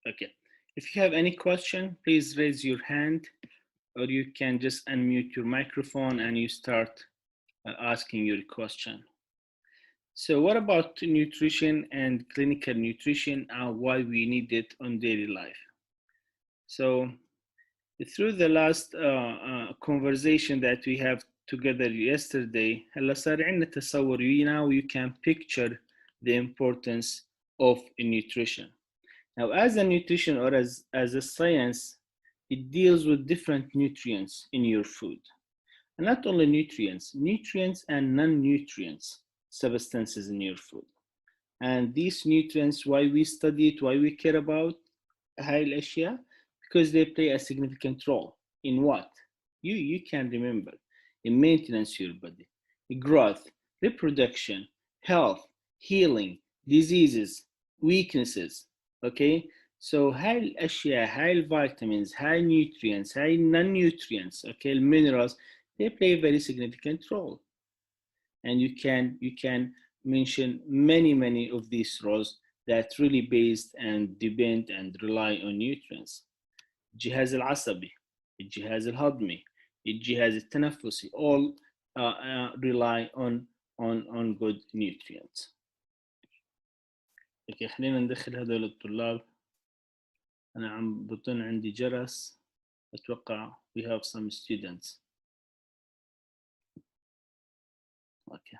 Okay. If you have any question, please raise your hand, or you can just unmute your microphone and you start asking your question. So what about nutrition and clinical nutrition and why we need it on daily life? So through the last conversation that we have together yesterday, هلا صار عندنا تصور, now you can picture the importance of nutrition. Now, as a nutrition or as a science, it deals with different nutrients in your food. And not only nutrients and non-nutrients substances in your food. And these nutrients, why we study it, why we care about هاي الأشياء, because they play a significant role in what? You can remember. In maintenance of your body, growth, reproduction, health, healing, diseases, weaknesses. Okay? So هاي الأشياء, هاي الvitamins, هاي nutrients, هاي non-nutrients, okay, minerals, they play a very significant role. And you can mention many of these roles that really based and depend and rely on nutrients. الجهاز العصبي, الجهاز الهضمي, الجهاز التنفسي, all rely on good nutrients. اوكي, خلينا ندخل هذول الطلاب. انا عم بطن عندي جرس, اتوقع we have some students. Okay.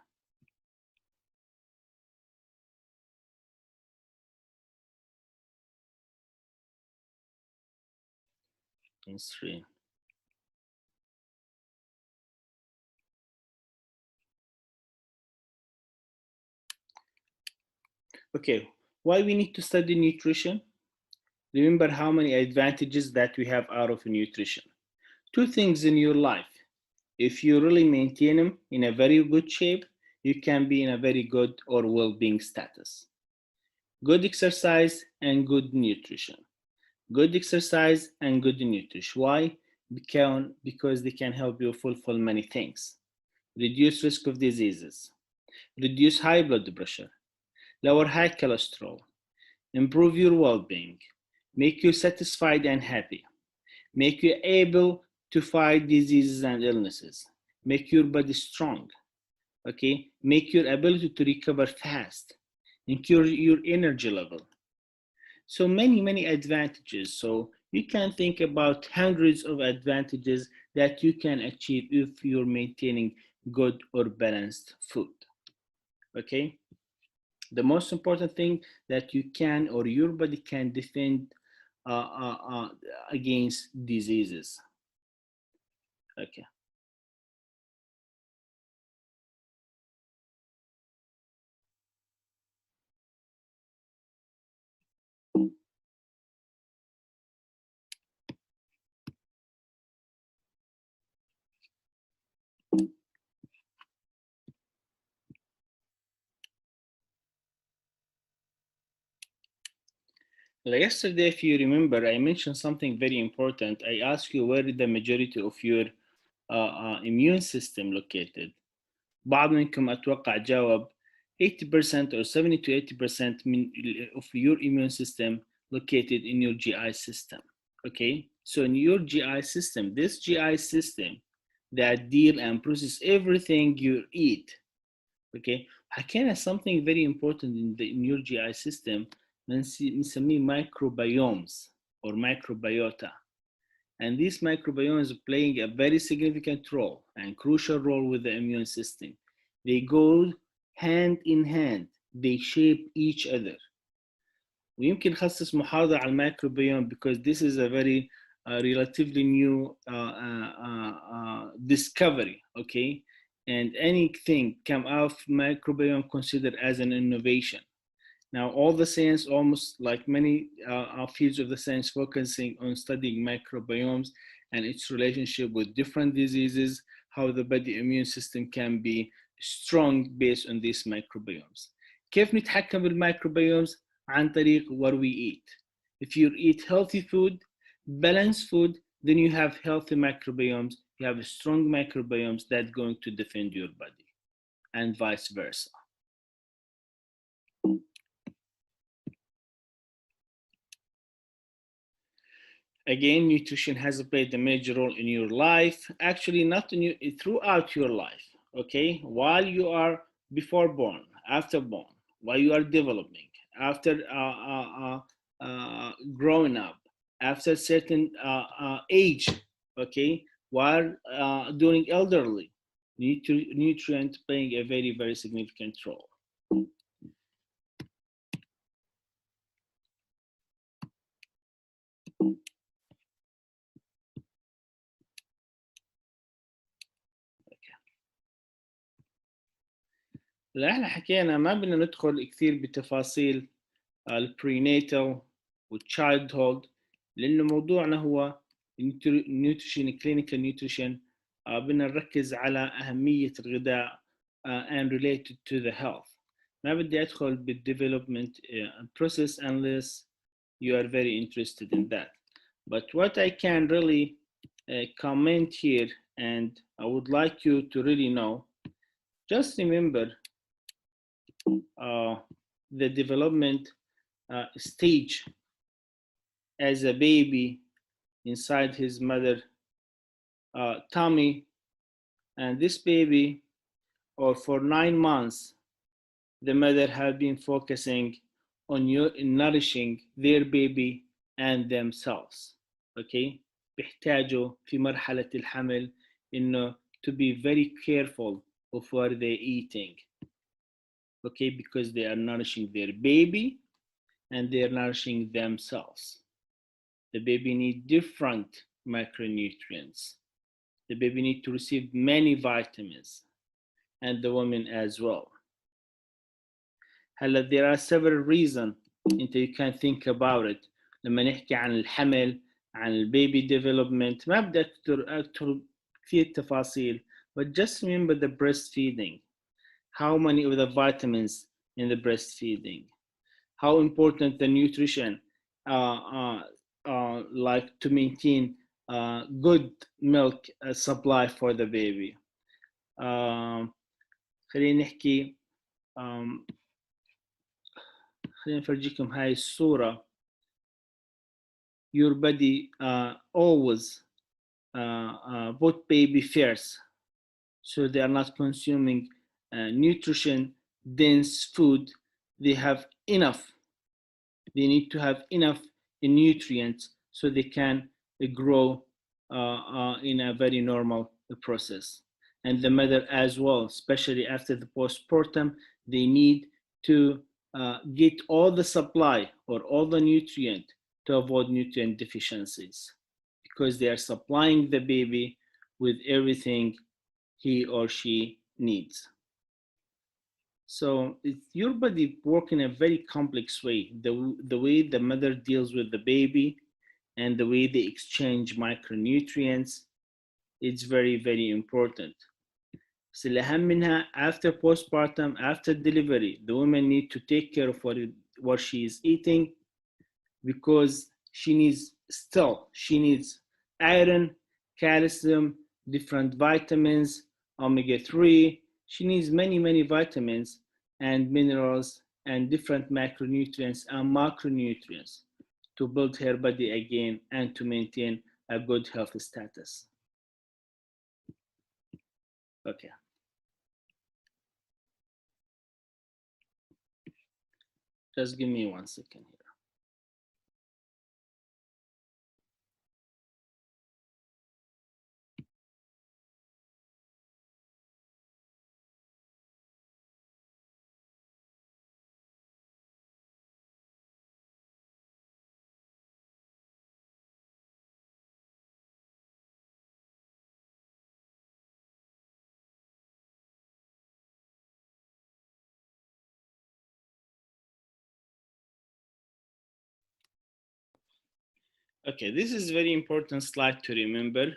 In screen. Okay, why we need to study nutrition? Remember how many advantages that we have out of nutrition. Two things in your life. If you really maintain them in a very good shape, you can be in a very good or well-being status. Good exercise and good nutrition. Good exercise and good nutrition. Why? Because they can help you fulfill many things. Reduce risk of diseases. Reduce high blood pressure. Lower high cholesterol. Improve your well-being. Make you satisfied and happy. Make you able to fight diseases and illnesses. Make your body strong. Okay, make your ability to recover fast. Increase your energy level. So many advantages. So you can think about hundreds of advantages that you can achieve if you're maintaining good or balanced food. Okay, the most important thing that you can or your body can defend against diseases. Okay. Yesterday, if you remember, I mentioned something very important. I asked you where the majority of your immune system located. بعض منكم أتوقع جاوب 80% or 70 to 80% of your immune system located in your GI system. Okay, so in your GI system, this GI system that deal and process everything you eat. Okay, حكينا something very important in your GI system نسميه microbiomes or microbiota. And these microbiomes are playing a very significant role and crucial role with the immune system. They go hand in hand. They shape each other. ويمكن نخصص محاضرة على الميكروبيوم because this is a very relatively new discovery, okay? And anything come out of microbiome considered as an innovation. Now, all the science, almost like many fields of the science, focusing on studying microbiomes and its relationship with different diseases, how the body immune system can be strong based on these microbiomes. كيف نتحكم بالميكروبيومز؟ عن طريق what we eat. If you eat healthy food, balanced food, then you have healthy microbiomes, you have strong microbiomes that's going to defend your body, and vice versa. Again, nutrition has played a major role in your life. Actually, not in you, throughout your life. Okay, while you are before born, after born, while you are developing, after growing up, after certain age. Okay, while during elderly, nutrient playing a very very significant role. اللي احنا حكينا ما بدنا ندخل كثير بتفاصيل البريناتال والتشايلد هولد لانه موضوعنا هو نيوتريشن كلينيكال نيوتريشن. بدنا نركز على اهميه الغذاء and related to the health. ما بدي ادخل بالdevelopment process unless you are very interested in that. But what I can really comment here, and I would like you to really know, just remember the development stage as a baby inside his mother tummy, and this baby, or for 9 months, the mother have been focusing on nourishing their baby and themselves. Okay, بيحتاجوا في مرحلة الحمل إنه to be very careful of what they're eating. Okay, because they are nourishing their baby and they are nourishing themselves. The baby needs different micronutrients. The baby needs to receive many vitamins, and the woman as well. هلا there are several reasons انت you can think about it. لما نحكي عن الحمل عن البيبي development ما بدي أذكر كثير تفاصيل, but just remember the breastfeeding. How many of the vitamins in the breastfeeding? How important the nutrition like to maintain good milk supply for the baby. خلينا نحكي خلينا نفرجيكم هاي الصورة. Your body always put baby first, so they are not consuming nutrition dense food. They have enough. They need to have enough nutrients so they can grow in a very normal process. And the mother as well, especially after the postpartum, they need to get all the supply or all the nutrient to avoid nutrient deficiencies, because they are supplying the baby with everything he or she needs. So your body works in a very complex way. The way the mother deals with the baby and the way they exchange micronutrients, it's very, very important. بس الأهم منها after postpartum, after delivery, the woman need to take care of what she is eating, because she needs iron, calcium, different vitamins, omega-3. She needs many vitamins and minerals and different macronutrients and macronutrients to build her body again and to maintain a good health status. Okay. Just give me 1 second here. Okay, this is a very important slide to remember.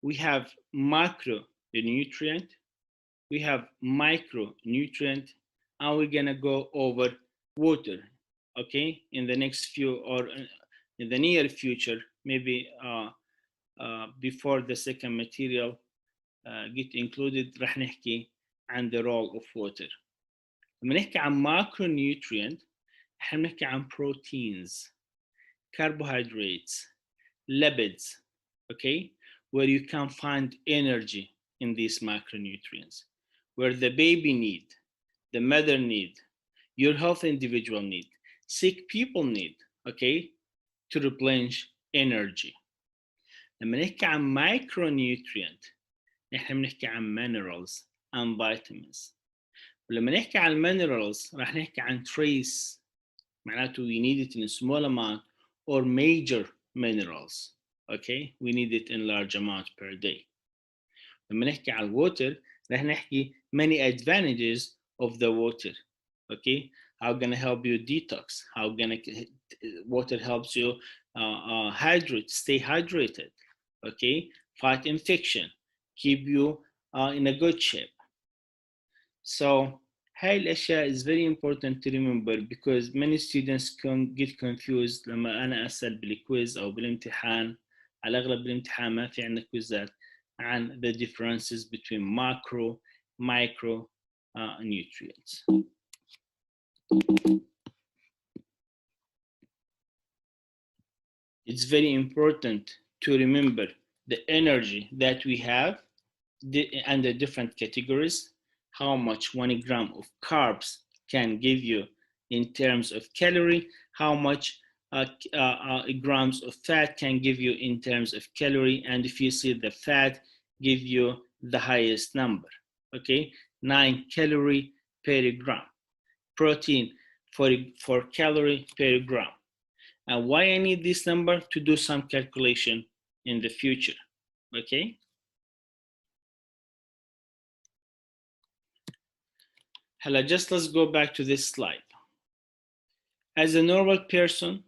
We have macronutrient, we have micronutrient, and we're gonna go over water, okay, in the next few, or in the near future, maybe before the second material get included رح نحكي عن the role of water. لما نحكي عن macronutrient احنا بنحكي عن proteins, carbohydrates, lipids, okay, where you can find energy in these macronutrients, where the baby need, the mother need, your healthy individual need, sick people need, okay, to replenish energy. لما نحكي عن micronutrient نحن بنحكي عن minerals and vitamins. ولما نحكي عن minerals راح نحكي عن trace، معناته we need it in a small amount, or major minerals. Okay, we need it in large amount per day. لما نحكي عن water راح نحكي many advantages of the water. Okay, how gonna help you detox, how gonna water helps you hydrate, stay hydrated, okay, fight infection, keep you in a good shape. So هاي الأشياء is very important to remember, because many students can get confused لما أنا أسأل بالكويز أو بالامتحان. على الأغلب بالامتحان ما في عندنا كويزات عن the differences between macro, micro nutrients. It's very important to remember the energy that we have and the different categories, how much 1 gram of carbs can give you in terms of calorie, how much grams of fat can give you in terms of calorie, and if you see the fat give you the highest number, okay, 9 calorie per gram, protein 4 calorie per gram. And why I need this number? To do some calculation in the future, okay? Just let's go back to this slide. As a normal person,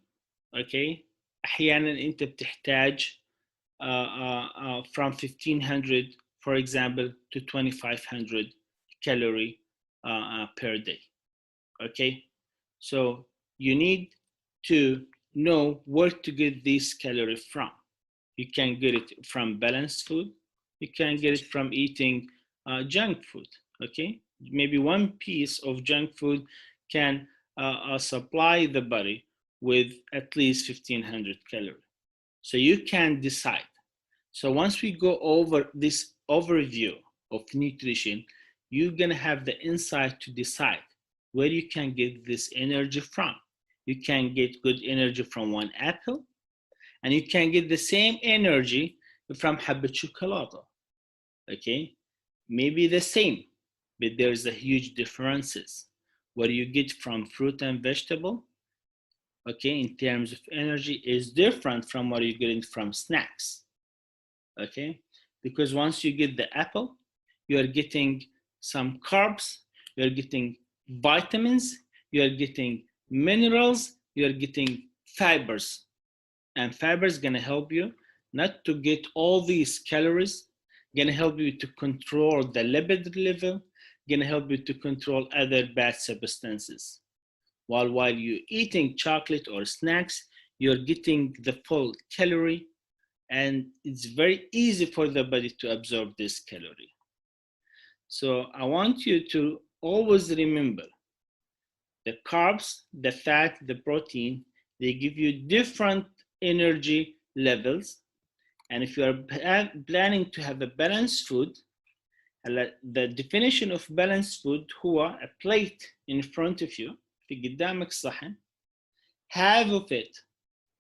okay, أحيانا أنت بتحتاج from 1500, for example, to 2500 calorie per day, okay? So you need to know where to get these calories from. You can get it from balanced food. You can get it from eating junk food, okay? Maybe one piece of junk food can supply the body with at least 1500 calories. So you can decide. So once we go over this overview of nutrition, you're gonna have the insight to decide where you can get this energy from. You can get good energy from one apple, and you can get the same energy from حبة شوكولاتة, okay? Maybe the same, but there's a huge differences. What you get from fruit and vegetable, okay, in terms of energy is different from what you're getting from snacks, okay? Because once you get the apple, you're getting some carbs, you're getting vitamins, you're getting minerals, you're getting fibers. And fiber is gonna help you not to get all these calories, gonna help you to control the lipid level, gonna help you to control other bad substances. While you're eating chocolate or snacks, you're getting the full calorie, and it's very easy for the body to absorb this calorie. So I want you to always remember the carbs, the fat, the protein, they give you different energy levels. And if you are planning to have a balanced food, the definition of balanced food هو a plate in front of you, في قدامك صحن, half of it,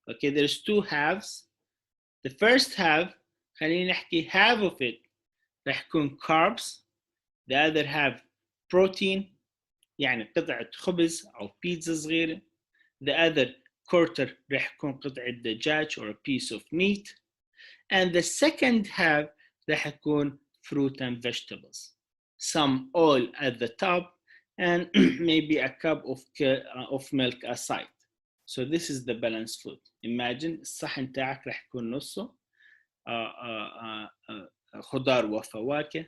okay, there's two halves. The first half, خلينا نحكي half of it راح يكون carbs, the other half protein, يعني قطعة خبز أو بيتزا صغيرة. The other quarter راح يكون قطعة دجاج or a piece of meat. And the second half راح يكون fruit and vegetables. Some oil at the top and maybe a cup of milk aside. So this is the balanced food. Imagine الصحن تاعك راح يكون نصه خضار وفواكه.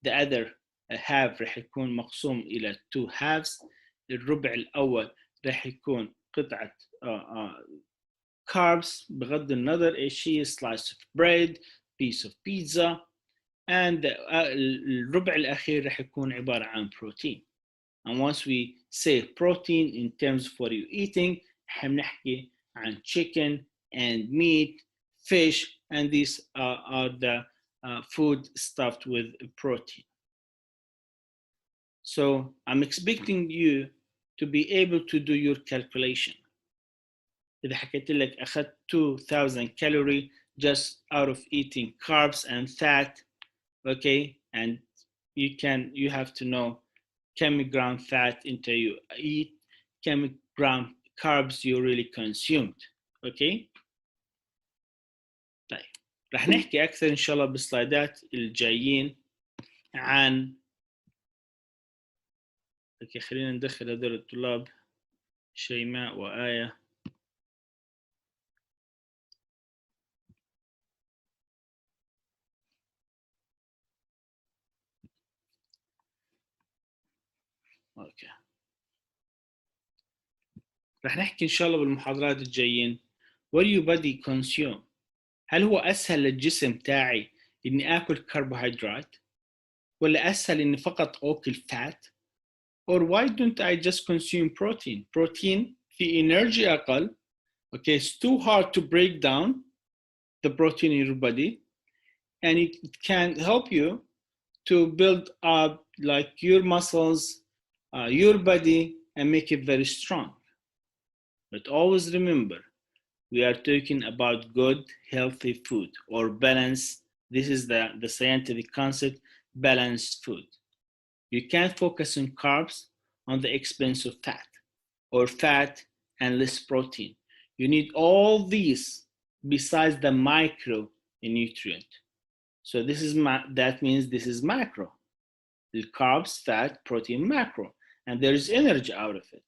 The other half راح يكون مقسوم إلى two halves. الربع الأول راح يكون قطعة carbs بغض النظر إيش هي, slice of bread, piece of pizza, and الربع الأخير راح يكون عبارة عن protein. And once we say protein in terms of what you're eating, بنحكي عن chicken and meat, fish, and these are the food stuffed with protein. So I'm expecting you to be able to do your calculation. إذا حكيت لك أخذت 2000 calorie just out of eating carbs and fat, okay, and you have to know kilogram fat into you eat, kilogram carbs you really consumed, okay. طيب رح نحكي أكثر إن شاء الله بالسلايدات الجايين عن اوكي خلينا ندخل هذول الطلاب شيماء وآية. اوكي رح نحكي ان شاء الله بالمحاضرات الجايين what do your body consume. هل هو اسهل للجسم تاعي اني اكل كربوهيدرات ولا اسهل اني فقط اكل فات or why don't I just consume protein. protein في energy اقل. okay, it's too hard to break down the protein in your body and it can help you to build up like your muscles, your body, and make it very strong. But always remember, we are talking about good, healthy food or balance. This is the scientific concept, balanced food. You can't focus on carbs on the expense of fat or fat and less protein. You need all these besides the micronutrient. So this is that means this is macro. The carbs, fat, protein, macro, and there is energy out of it.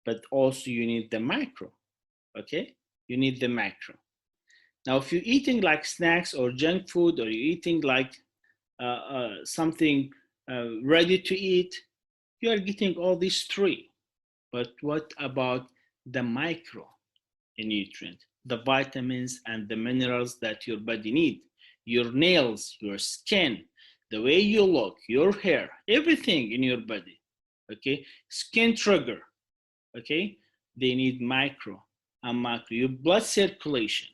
But also you need the micro, okay? You need the macro. Now, if you're eating like snacks or junk food, or you're eating like something ready to eat, you are getting all these three. But what about the micro nutrient, the vitamins and the minerals that your body needs? Your nails, your skin, the way you look, your hair, everything in your body, okay? Skin trigger, okay? They need micro and macro. Your blood circulation,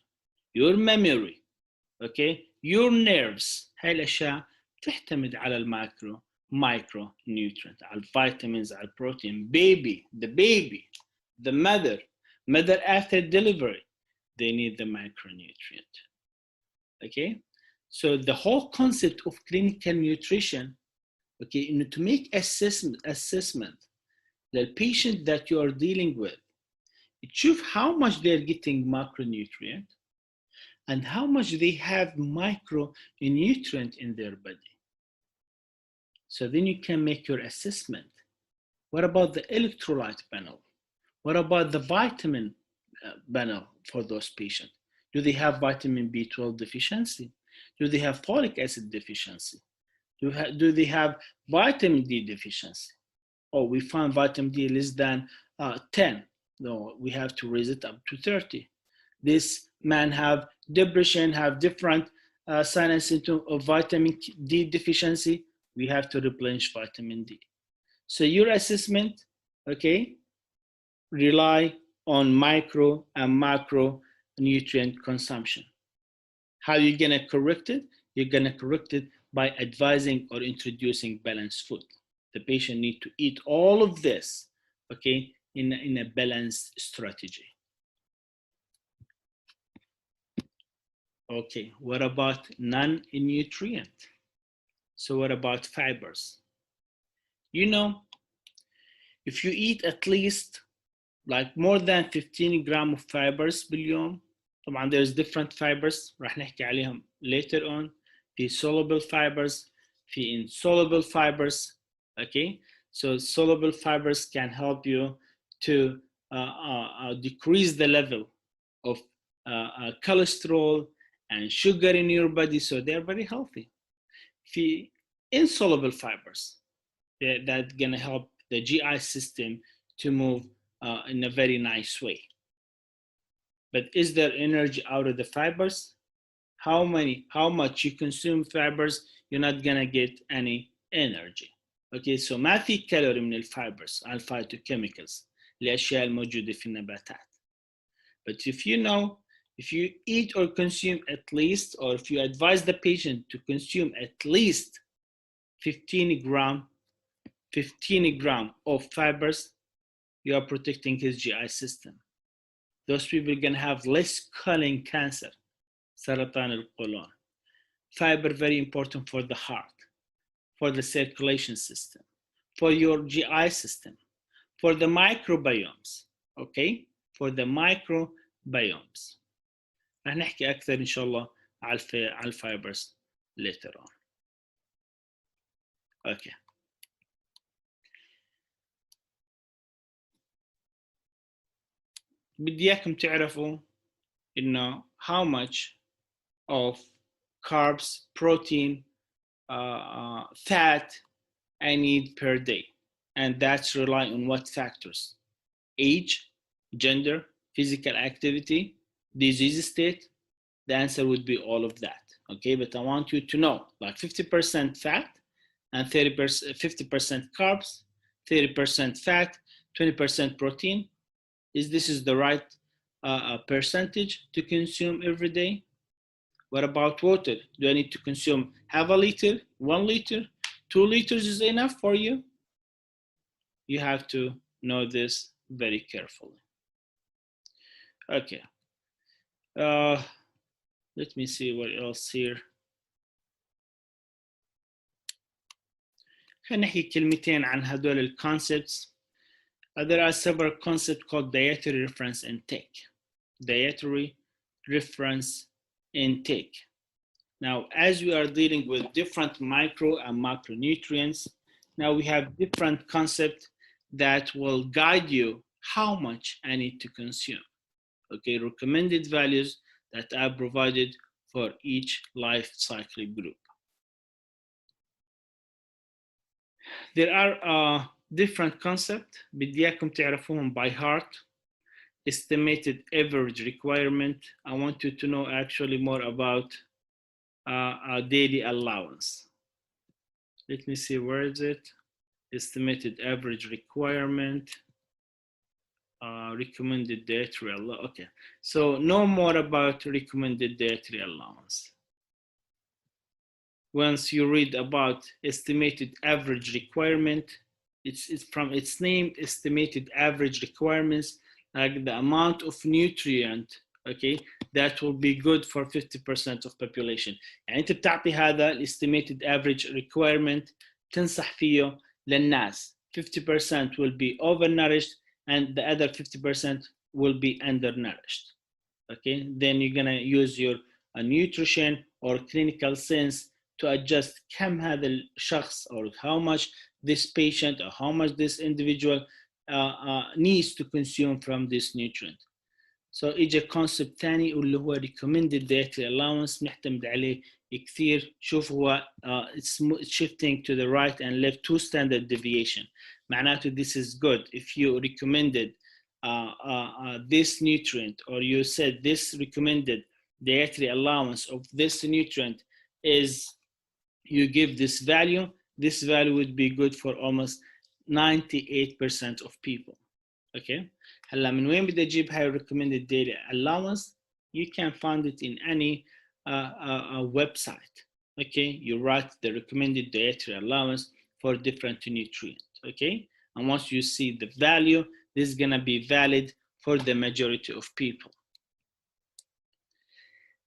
your memory, okay? Your nerves. هاي الأشياء تعتمد على الماكرو micro nutrient, على vitamins, على protein. The baby, the mother after delivery, they need the micronutrient, okay? So the whole concept of clinical nutrition, okay, to make assessment the patient that you are dealing with, تشوف how much they're getting macronutrient and how much they have micronutrient in their body. So then you can make your assessment. What about the electrolyte panel? What about the vitamin panel for those patients? Do they have vitamin B12 deficiency? Do they have folic acid deficiency? Do they have vitamin D deficiency? Oh, we found vitamin D less than 10. No, we have to raise it up to 30. This man have depression, have different signs and symptoms of vitamin D deficiency. We have to replenish vitamin D. So your assessment, okay, rely on micro and macro nutrient consumption. How are you gonna correct it? You're gonna correct it by advising or introducing balanced food. The patient need to eat all of this, okay, in a balanced strategy. Okay, what about non-nutrient? So what about fibers? You know, if you eat at least like more than 15 grams of fibers باليوم, طبعا there's different fibers راح نحكي عليهم later on. في soluble fibers, في insoluble fibers, okay? So soluble fibers can help you to decrease the level of cholesterol and sugar in your body, so they're very healthy. في insoluble fibers, that's gonna help the GI system to move in a very nice way. But is there energy out of the fibers? How much you consume fibers, you're not gonna get any energy. Okay, so ما في كالوري من الفايبرز على الفايتوكيميكالز الأشياء الموجودة في النباتات. But if if you eat or consume at least, or if you advise the patient to consume at least 15 gram of fibers, you are protecting his GI system. Those people are going to have less colon cancer, سرطان القولون. Fiber very important for the heart, for the circulation system, for your GI system, for the microbiomes, okay? For the microbiomes. رح نحكي أكثر إن شاء الله على الفايبرز later on. Okay. بدي إياكم تعرفوا إنه how much of carbs, protein, fat I need per day, and that's rely on what factors? Age, gender, physical activity, disease state. The answer would be all of that. Okay, but I want you to know, like 50% fat and 50% carbs, 30% fat, 20% protein. This is the right percentage to consume every day? What about water? Do I need to consume half a liter, 1 liter, 2 liters is enough for you? You have to know this very carefully. Okay. Let me see what else here. خلينا نحكي كلمتين عن هدول الconcepts. There are several concepts called dietary reference intake. Dietary reference intake. Now, as we are dealing with different micro and macronutrients, now we have different concepts that will guide you how much I need to consume. Okay, recommended values that are provided for each life cycle group. There are different concepts بدي إياكم تعرفوهم by heart. Estimated average requirement. I want you to know actually more about a daily allowance. Let me see, where is it? Estimated average requirement. Recommended dietary allowance. Okay, so know more about recommended dietary allowance. Once you read about estimated average requirement, it's from its name, estimated average requirements, like the amount of nutrient, okay, that will be good for 50% of population. يعني انت بتعطي هذا estimated average requirement تنصح فيه للناس. 50% will be overnourished and the other 50% will be undernourished. Okay, then you're gonna use your nutrition or clinical sense to adjust كم هذا الشخص or how much this patient or how much this individual needs to consume from this nutrient. So اجى concept ثاني واللي هو recommended dietary allowance نعتمد عليه كثير. شوف هو it's shifting to the right and left 2 standard deviation. معناته this is good if you recommended this nutrient, or you said this recommended dietary allowance of this nutrient is, you give this value would be good for almost 98% of people. Okay, هلا من وين بدي اجيب هاي recommended daily allowance? You can find it in any website. Okay, you write the recommended dietary allowance for different nutrients. Okay, and once you see the value, this is gonna be valid for the majority of people.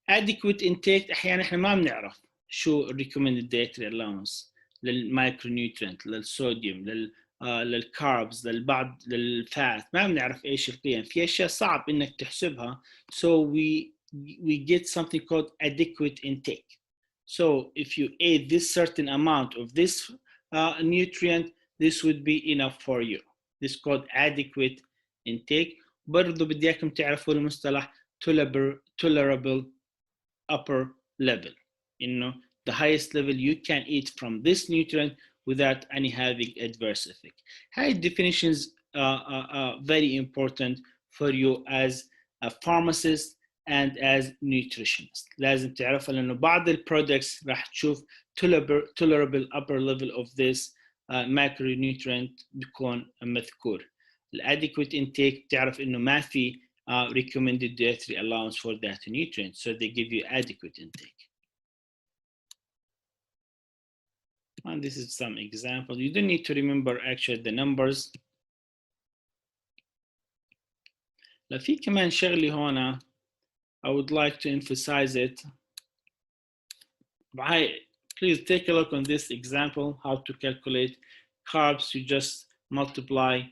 Adequate intake احيانا احنا ما بنعرف شو recommended dietary allowance للمايكرونيوترينت، للصوديوم، للكاربز، للبعض للفات، ما بنعرف ايش القيم. في اشياء صعب انك تحسبها. So we get something called adequate intake. So if you ate this certain amount of this nutrient, this would be enough for you. This is called adequate intake. برضو بدي اياكم تعرفوا المصطلح tolerable upper level. You know, the highest level you can eat from this nutrient without any having adverse effect. High definitions are very important for you as a pharmacist and as nutritionist. لازم تعرفها لأنه بعض البرودكتس راح تشوف tolerable upper level of this macronutrient بيكون مذكور. الadequate intake تعرف إنه ما في recommended dietary allowance for that nutrient, so they give you adequate intake. And this is some example. You don't need to remember actually the numbers. لو في كمان شغلة هنا I would like to emphasize it. Please take a look on this example, how to calculate carbs. You just multiply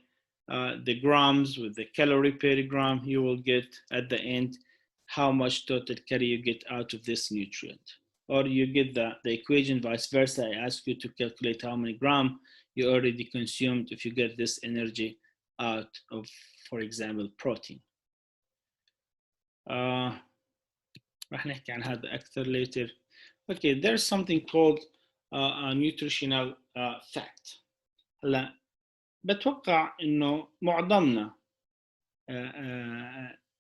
the grams with the calorie per gram. You will get at the end how much total calorie you get out of this nutrient. Or you get the equation vice versa. I ask you to calculate how many grams you already consumed if you get this energy out of, for example, protein. راح نحكي عن هذا أكثر later. Okay, there's something called a nutritional fact. هلا بتوقع إنه معظمنا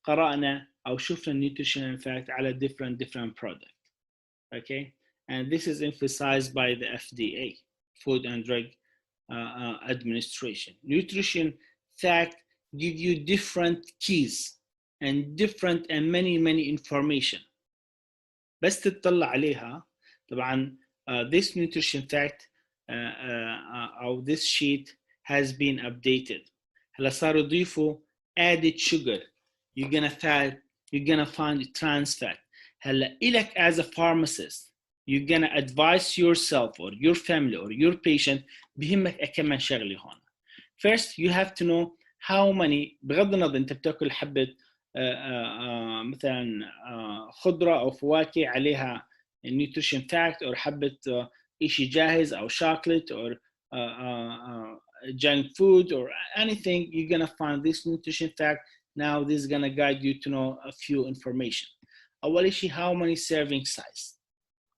قرأنا أو شفنا nutritional fact على different product. Okay, and this is emphasized by the FDA, Food and Drug Administration. Nutrition fact give you different keys and different and many information. بس تطلع عليها طبعا this nutrition fact أو this sheet has been updated. هلا صاروا يضيفوا added sugar. You're gonna find trans fat. هلا إلك as a pharmacist, you're gonna advise yourself or your family or your patient بهمك كمان شغلة هون. First, you have to know how many. بغض النظر أنت بتاكل حبة مثلا خضرة أو فواكه عليها nutrition fact أو حبة إشي جاهز أو chocolate or junk food or anything, you're gonna find this nutrition fact. Now this is gonna guide you to know a few information. أول شيء how many serving size.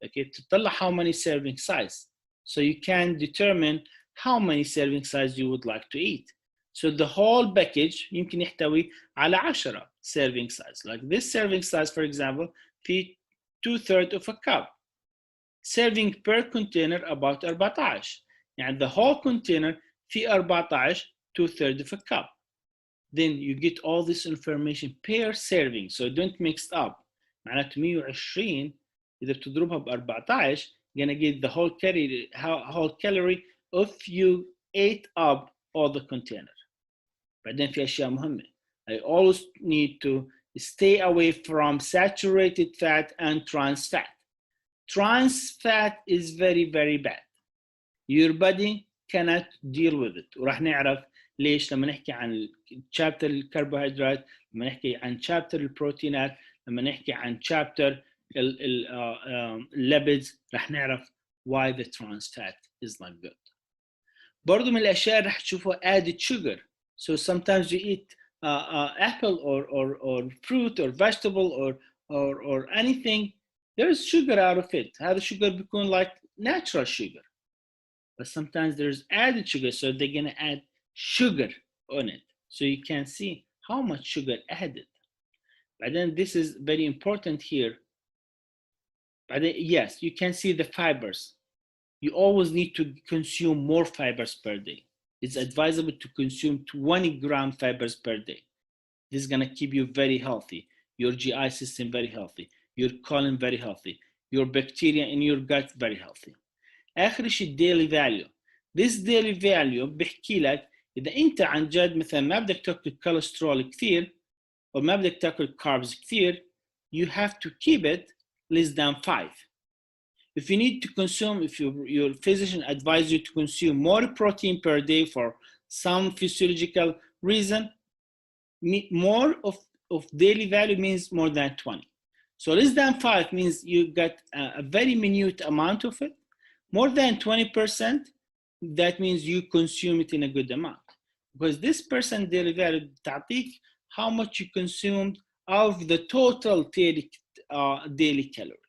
Okay, تطلع how many serving size, so you can determine how many serving size you would like to eat. So the whole package يمكن يحتوي على 10 serving size. Like this serving size, for example, في 2/3 of a cup. Serving per container about 14. يعني the whole container في 14 2/3 of a cup. Then you get all this information per serving, so don't mix up. معناته 120 إذا بتضربها ب 14 gonna get the whole calorie if you ate up all the container. بعدين في أشياء مهمة. I always need to stay away from saturated fat and trans fat. Trans fat is very bad. Your body cannot deal with it. وراح نعرف ليش لما نحكي عن chapter الكربوهيدرات، لما نحكي عن chapter البروتينات، لما نحكي عن chapter lipids، راح نعرف why the trans fat is not good. برضو من الأشياء راح تشوفوا added sugar. So sometimes you eat apple or fruit or vegetable or anything, there's sugar out of it. هذا sugar بيكون like natural sugar. But sometimes there's added sugar, so they're gonna add sugar on it. So you can see how much sugar added. But then this is very important here. But then, yes, you can see the fibers. You always need to consume more fibers per day. It's advisable to consume 20 gram fibers per day. This is gonna keep you very healthy, your GI system very healthy, your colon very healthy, your bacteria in your gut very healthy. آخر شيء daily value. This daily value بحكي لك إذا أنت عن جد مثلا ما بدك تاكل كوليسترول كثير أو ما بدك تاكل carbs كثير, you have to keep it less than 5. If you need to consume, if your physician advises you to consume more protein per day for some physiological reason, more of daily value means more than 20. So less than 5 means you got a very minute amount of it. More than 20%, that means you consume it in a good amount. Because this percent daily value تعطيك how much you consumed of the total daily calorie.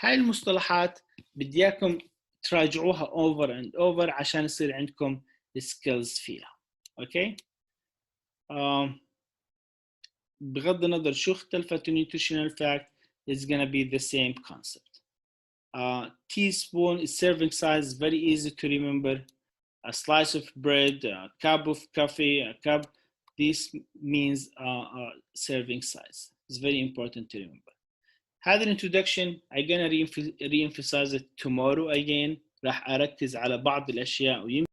هاي المصطلحات بدي اياكم تراجعوها over and over عشان يصير عندكم skills فيها. اوكي. بغض النظر شو اختلفت nutritional fact, it's gonna be the same concept. Teaspoon is serving size, very easy to remember. A slice of bread, a cup of coffee, a cup This means serving size. It's very important to remember. هذا الانترودكشن I'm gonna re-emphasize it tomorrow again. راح أركز على بعض الأشياء